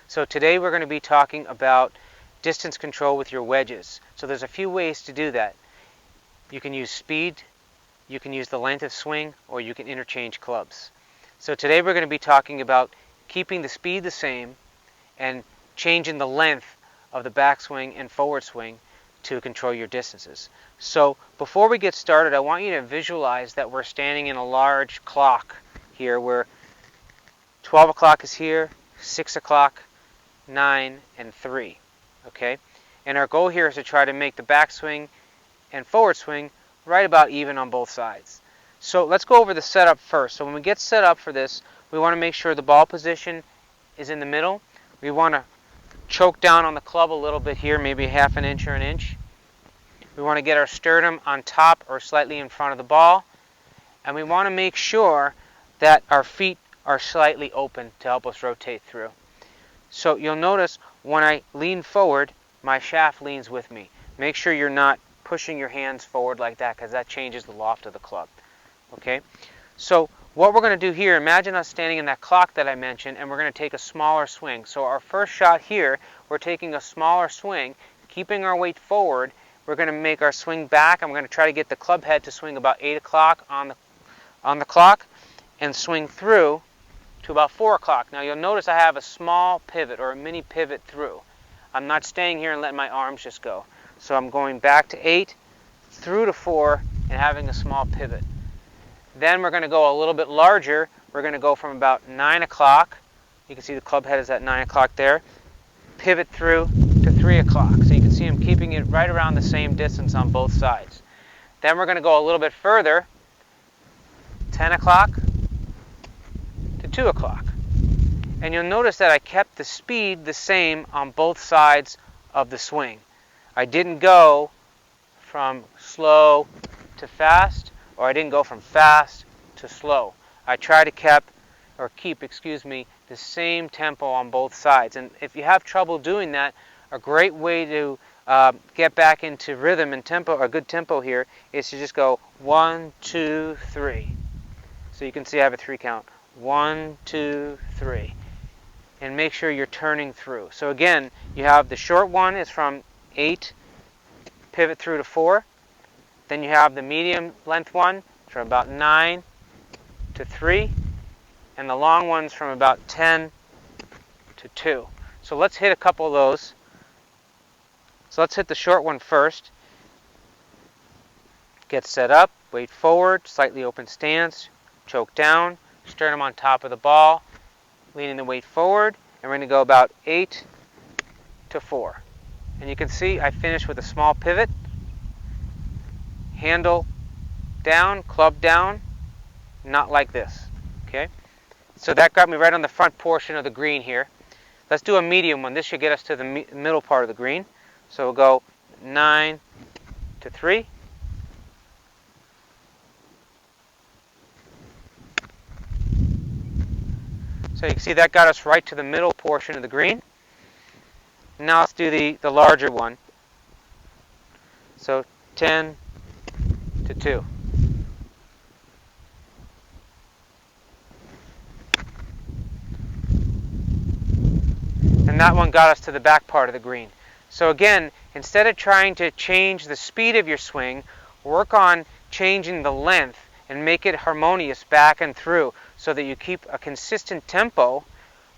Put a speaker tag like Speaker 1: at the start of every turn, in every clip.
Speaker 1: So today we're going to be talking about distance control with your wedges. So there's a few ways to do that. You can use speed, you can use the length of swing, or you can interchange clubs. So today we're going to be talking about keeping the speed the same and changing the length of the backswing and forward swing to control your distances. So before we get started, I want you to visualize that we're standing in a large clock here where 12 o'clock is here, 6 o'clock, 9, and 3. Okay? And our goal here is to try to make the backswing and forward swing right about even on both sides. So let's go over the setup first. So when we get set up for this, we want to make sure the ball position is in the middle. We want to choke down on the club a little bit here, maybe half an inch or an inch. We want to get our sternum on top or slightly in front of the ball. And we want to make sure that our feet are slightly open to help us rotate through. So you'll notice when I lean forward, my shaft leans with me. Make sure you're not pushing your hands forward like that, because that changes the loft of the club. Okay? So what we're going to do here, imagine us standing in that clock that I mentioned, and we're going to take a smaller swing. So our first shot here, we're taking a smaller swing, keeping our weight forward. We're going to make our swing back, and we're going to try to get the club head to swing about 8 o'clock on the clock and swing through to about 4 o'clock. Now you'll notice I have a small pivot or a mini pivot through. I'm not staying here and letting my arms just go. So I'm going back to 8, through to 4, and having a small pivot. Then we're going to go a little bit larger. We're going to go from about 9 o'clock. You can see the club head is at 9 o'clock there. Pivot through to 3 o'clock. So you can see I'm keeping it right around the same distance on both sides. Then we're going to go a little bit further. 10 o'clock to 2 o'clock. And you'll notice that I kept the speed the same on both sides of the swing. I didn't go from slow to fast, or I didn't go from fast to slow. I tried to keep the same tempo on both sides. And if you have trouble doing that, a great way to get back into rhythm and tempo, a good tempo here, is to just go 1, 2, 3. So you can see I have a 3 count. 1, 2, 3. And make sure you're turning through. So again, you have the short one is from 8, pivot through to 4. Then you have the medium length one from about 9 to 3. And the long ones from about 10 to 2. So let's hit a couple of those. So let's hit the short one first. Get set up, weight forward, slightly open stance, choke down, sternum on top of the ball, leaning the weight forward, and we're going to go about 8 to 4. And you can see I finished with a small pivot, handle down, club down, not like this. Okay? So that got me right on the front portion of the green here. Let's do a medium one. This should get us to the middle part of the green. So we'll go 9 to 3. So you can see that got us right to the middle portion of the green. Now let's do the larger one. So 10 to 2. And that one got us to the back part of the green. So again, instead of trying to change the speed of your swing, work on changing the length and make it harmonious back and through so that you keep a consistent tempo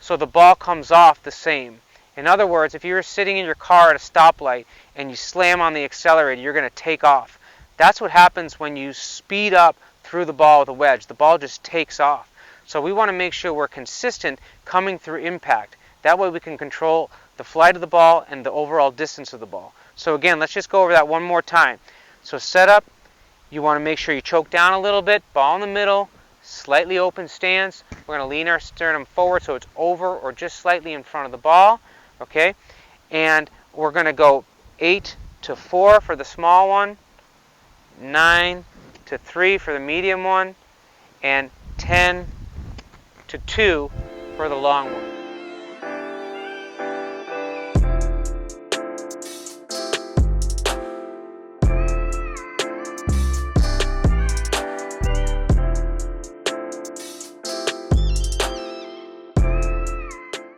Speaker 1: so the ball comes off the same. In other words, if you're sitting in your car at a stoplight and you slam on the accelerator, you're going to take off. That's what happens when you speed up through the ball with a wedge. The ball just takes off. So we want to make sure we're consistent coming through impact. That way we can control the flight of the ball and the overall distance of the ball. So again, let's just go over that one more time. So set up, you want to make sure you choke down a little bit, ball in the middle, slightly open stance. We're going to lean our sternum forward so it's over or just slightly in front of the ball. Okay? And we're going to go 8 to 4 for the small one, 9 to 3 for the medium one, and 10 to 2 for the long one.